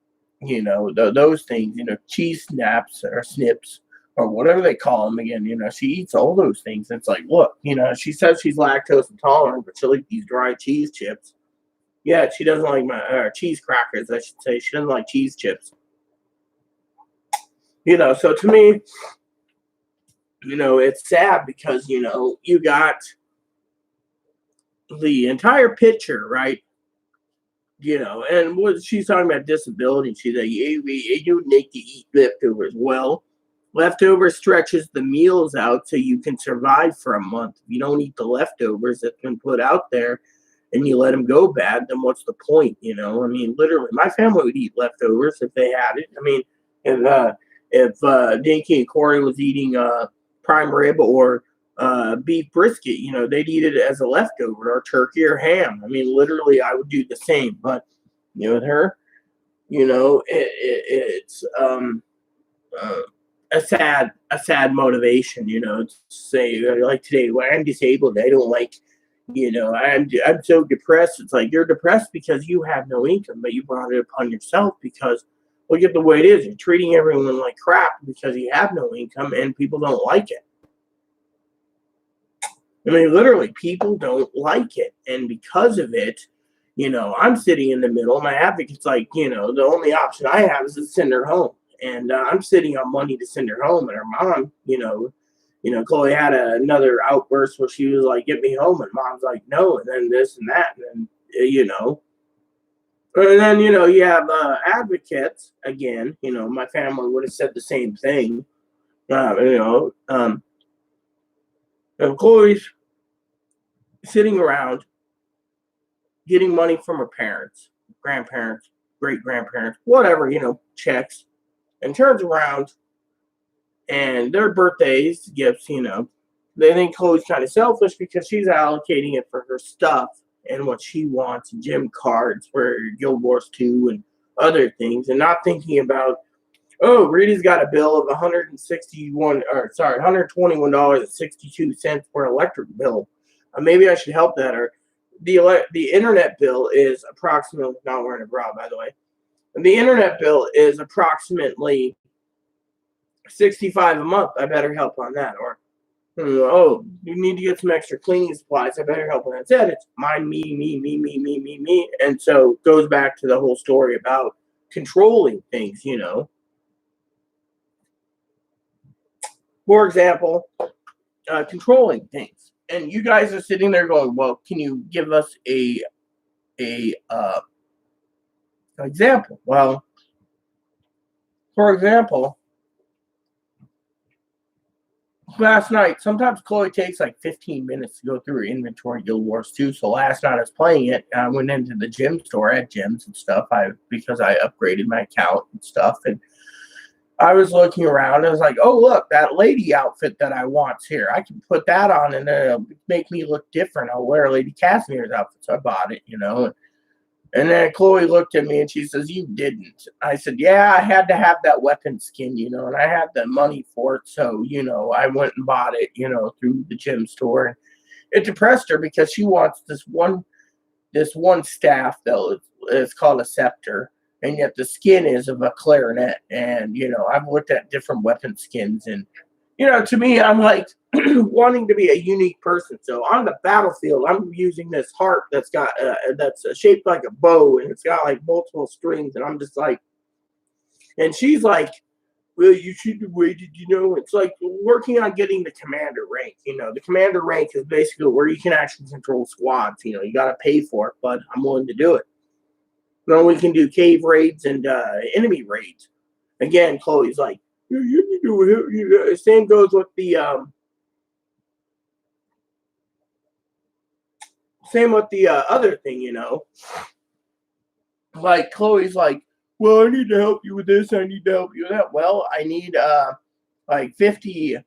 those things, cheese snaps or snips or whatever they call them again. She eats all those things. It's like, look, she says she's lactose intolerant, but she'll eat these dry cheese chips. Yeah, she doesn't like my cheese crackers, I should say. She doesn't like cheese chips. So to me, it's sad because, you got the entire picture, right? And what she's talking about disability, she's like, you need to eat leftovers. Well, leftover stretches the meals out so you can survive for a month. If you don't eat the leftovers that's been put out there and you let them go bad, then what's the point? I mean, literally, my family would eat leftovers if they had it. I mean, if Dinky and Corey was eating prime rib or beef brisket, they'd eat it as a leftover, or turkey or ham. I mean, literally, I would do the same. But with her, it's a sad motivation. To say like today, when I'm disabled, I don't like I'm so depressed. It's like you're depressed because you have no income, but you brought it upon yourself because look at the way it is. You're treating everyone like crap because you have no income and people don't like it. I mean, literally, people don't like it. And because of it, I'm sitting in the middle. My advocate's like, the only option I have is to send her home. And I'm sitting on money to send her home. And her mom, Chloe had another outburst where she was like, get me home. And mom's like, no. And then this and that. And then, And then, you have advocates. Again, my family would have said the same thing. And Chloe's sitting around getting money from her parents, grandparents, great-grandparents, whatever, checks, and turns around and their birthdays, gifts, they think Chloe's kind of selfish because she's allocating it for her stuff and what she wants, gym cards for Guild Wars 2 and other things, and not thinking about, oh, Rita's got a bill of $121.62 for electric bill. Maybe I should help that. Or the internet bill is approximately, not wearing a bra, by the way. And the internet bill is approximately $65 a month. I better help on that. Or, oh, you need to get some extra cleaning supplies. I better help on that. Instead, it's mine, me. And so it goes back to the whole story about controlling things, For example, controlling things. And you guys are sitting there going, well, can you give us a example? Well, for example, last night, sometimes Chloe takes like 15 minutes to go through her inventory Guild Wars 2. So last night I was playing it. I went into the gym store. I had gyms and stuff because I upgraded my account and stuff. And I was looking around and I was like, oh, look, that lady outfit that I want's here. I can put that on and it'll make me look different. I'll wear Lady Casimir's outfit. So I bought it, And then Chloe looked at me and she says, you didn't. I said, yeah, I had to have that weapon skin, and I had the money for it. So, I went and bought it, through the gym store. And it depressed her because she wants this one staff, though. It's called a scepter. And yet the skin is of a clarinet. And, I've looked at different weapon skins. And, to me, I'm like wanting to be a unique person. So on the battlefield, I'm using this harp that's got that's shaped like a bow. And it's got like multiple strings. And I'm just like, and she's like, well, you should have waited, It's like working on getting the commander rank. The commander rank is basically where you can actually control squads. You got to pay for it, but I'm willing to do it. Then we can do cave raids and enemy raids. Again, Chloe's like, you can do it. Same goes with the other thing, Like Chloe's like, well, I need to help you with this. I need to help you with that. Well, I need like 50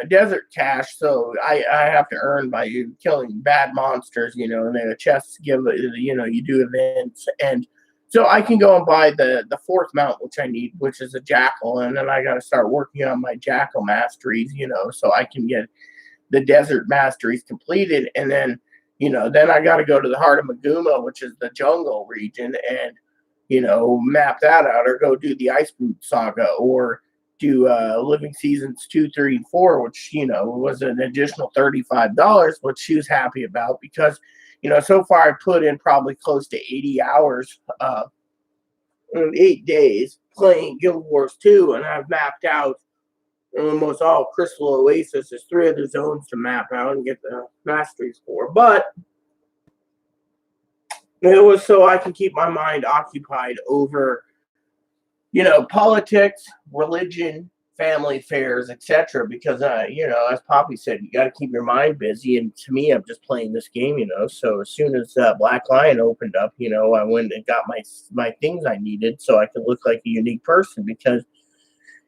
desert cash, so I have to earn by killing bad monsters, and the chests give, you do events, and so I can go and buy the fourth mount, which I need, which is a jackal, and then I got to start working on my jackal masteries, so I can get the desert masteries completed, and then, then I got to go to the heart of Maguma, which is the jungle region, and map that out, or go do the Ice Boot Saga, or do Living Seasons 2, 3, and 4, which, was an additional $35, which she was happy about because, so far I put in probably close to 80 hours in 8 days playing Guild Wars 2, and I've mapped out almost all Crystal Oasis. There's 3 other zones to map out and get the masteries for, but it was so I can keep my mind occupied over, politics, religion, family affairs, etc. Because, as Poppy said, you got to keep your mind busy. And to me, I'm just playing this game, So as soon as Black Lion opened up, I went and got my things I needed so I could look like a unique person. Because,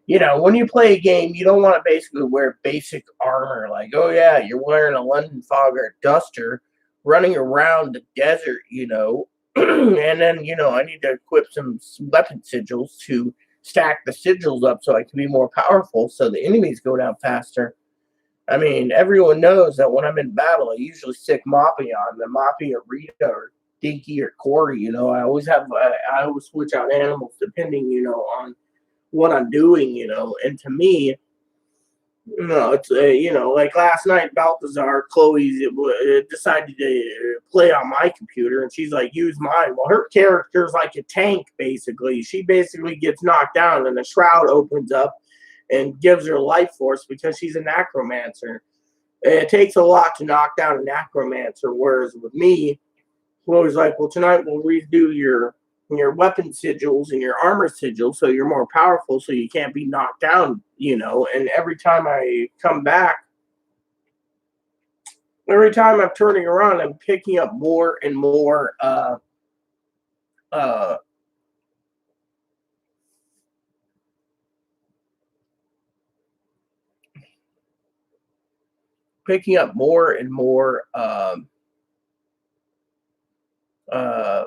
when you play a game, you don't want to basically wear basic armor. Like, oh, yeah, you're wearing a London Fog or Duster running around the desert, and then, I need to equip some weapon sigils to stack the sigils up so I can be more powerful so the enemies go down faster. I mean, everyone knows that when I'm in battle, I usually stick Moppy on the Moppy or Rita or Dinky or Corey. I always I always switch out animals depending, on what I'm doing. And to me, it's like last night, Balthazar, Chloe decided to play on my computer, and she's like, "Use mine." Well, her character's like a tank, basically. She basically gets knocked down, and the shroud opens up and gives her life force because she's a necromancer. It takes a lot to knock down a necromancer, whereas with me, Chloe's like, "Well, tonight we'll redo your weapon sigils and your armor sigils so you're more powerful so you can't be knocked down, and every time I come back, every time I'm turning around, I'm picking up more and more uh picking up more and more uh uh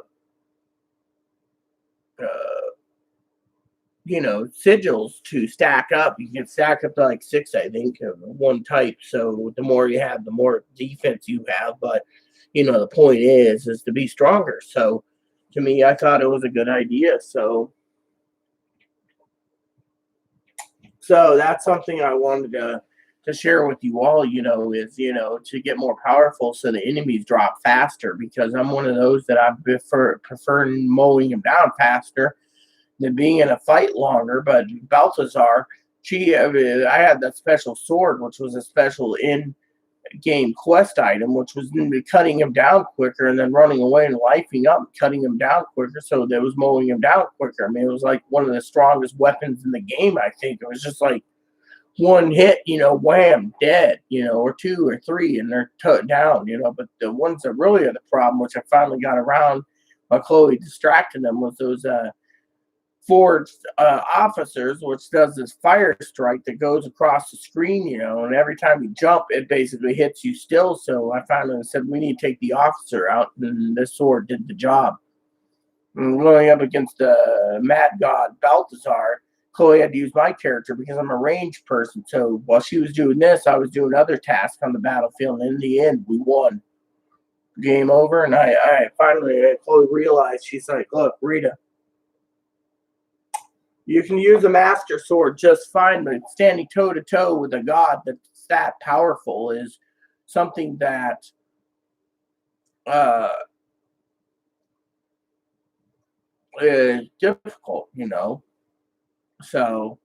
sigils to stack up. You can stack up to like 6, I think, of one type. So the more you have, the more defense you have. But the point is to be stronger. So to me, I thought it was a good idea. So that's something I wanted to share with you all, is to get more powerful so the enemies drop faster, because I'm one of those that I prefer mowing them down faster than being in a fight longer. But Balthazar, I had that special sword, which was a special in-game quest item, which was cutting him down quicker and then running away and lifing up, cutting him down quicker. So that was mowing him down quicker. I mean, it was like one of the strongest weapons in the game. I think it was just like one hit, wham, dead, or 2 or 3, and they're down, But the ones that really are the problem, which I finally got around while Chloe distracted them, was those forged officers, which does this fire strike that goes across the screen, and every time you jump, it basically hits you still. So I finally said, we need to take the officer out, and this sword did the job. And going up against the mad god Balthazar, Chloe had to use my character because I'm a ranged person. So while she was doing this, I was doing other tasks on the battlefield. And in the end, we won. Game over. And I finally, Chloe realized, she's like, look, Rita, you can use a master sword just fine, but standing toe to toe with a god that's that powerful is something that uh, is difficult, So,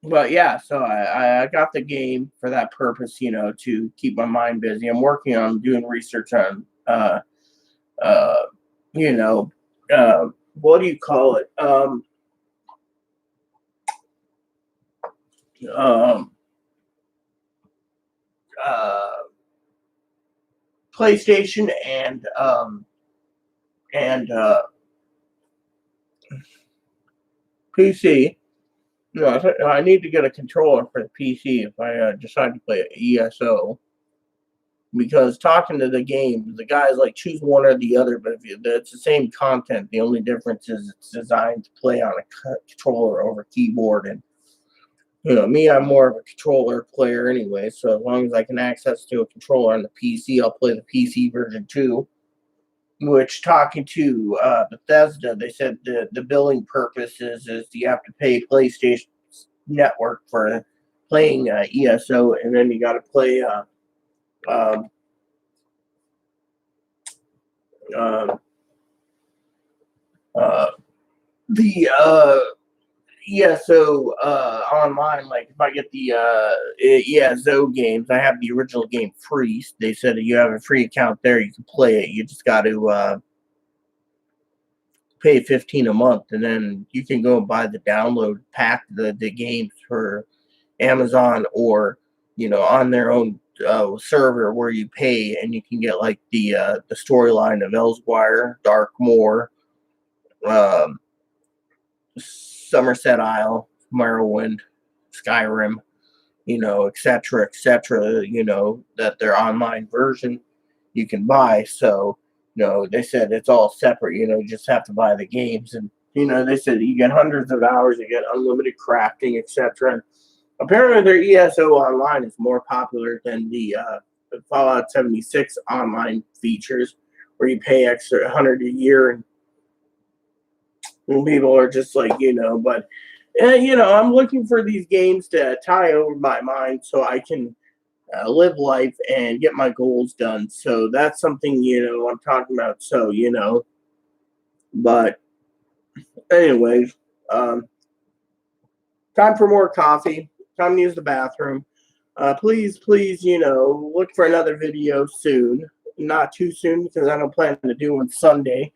but yeah, so I got the game for that purpose, to keep my mind busy. I'm working on doing research on, uh, you know, what do you call it? Um, uh, PlayStation and PC. I need to get a controller for the PC if I decide to play ESO. Because talking to the game, the guys like choose one or the other, but it's the same content. The only difference is it's designed to play on a controller over keyboard. And me, I'm more of a controller player anyway. So as long as I can access to a controller on the PC, I'll play the PC version too. Which, talking to Bethesda, they said the billing purpose is you have to pay PlayStation Network for playing ESO, and then you got to play um, uh, uh, the ESO online. Like if I get the ESO games, I have the original game free. They said you have a free account there, you can play it. You just got to pay 15 a month, and then you can go and buy the download pack, the games for Amazon, or on their own server where you pay, and you can get like the storyline of Elsewhere, Darkmoor, um, Somerset Isle, Morrowind, Skyrim, etc., etc., that their online version you can buy. So, they said it's all separate, you just have to buy the games. And, they said you get hundreds of hours, you get unlimited crafting, etc. Apparently, their ESO Online is more popular than the Fallout 76 online features, where you pay extra 100 a year, and people are just like, but I'm looking for these games to tie over my mind so I can live life and get my goals done. So that's something, I'm talking about. So, but anyways, um, time for more coffee. Time to use the bathroom. Please, look for another video soon. Not too soon because I don't plan to do one Sunday.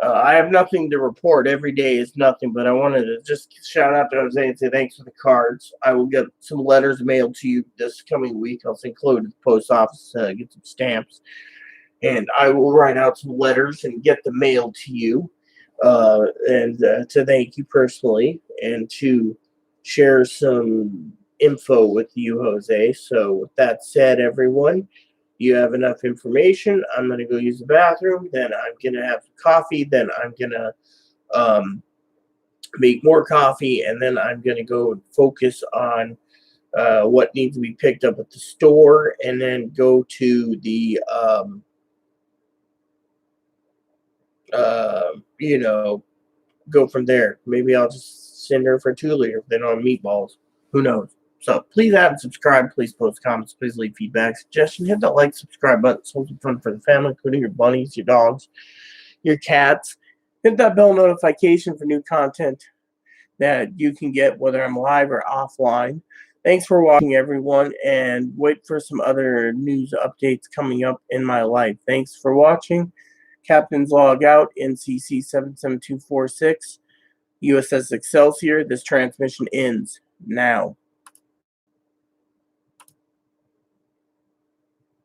I have nothing to report. Every day is nothing, but I wanted to just shout out to Jose and say thanks for the cards. I will get some letters mailed to you this coming week. I'll include the post office, get some stamps, and I will write out some letters and get them mailed to you, and to thank you personally and to share some info with you, Jose. So, with that said, everyone, you have enough information. I'm going to go use the bathroom. Then I'm going to have coffee. Then I'm going to make more coffee. And then I'm going to go focus on what needs to be picked up at the store. And then go to the, go from there. Maybe I'll just send her for Tula if they don't have meatballs. Who knows? So please add and subscribe. Please post comments. Please leave feedback, suggestions. Hit that like, subscribe button. Something fun for the family, including your bunnies, your dogs, your cats. Hit that bell notification for new content that you can get whether I'm live or offline. Thanks for watching, everyone, and wait for some other news updates coming up in my life. Thanks for watching. Captain's log out, NCC 77246, USS Excelsior. This transmission ends now.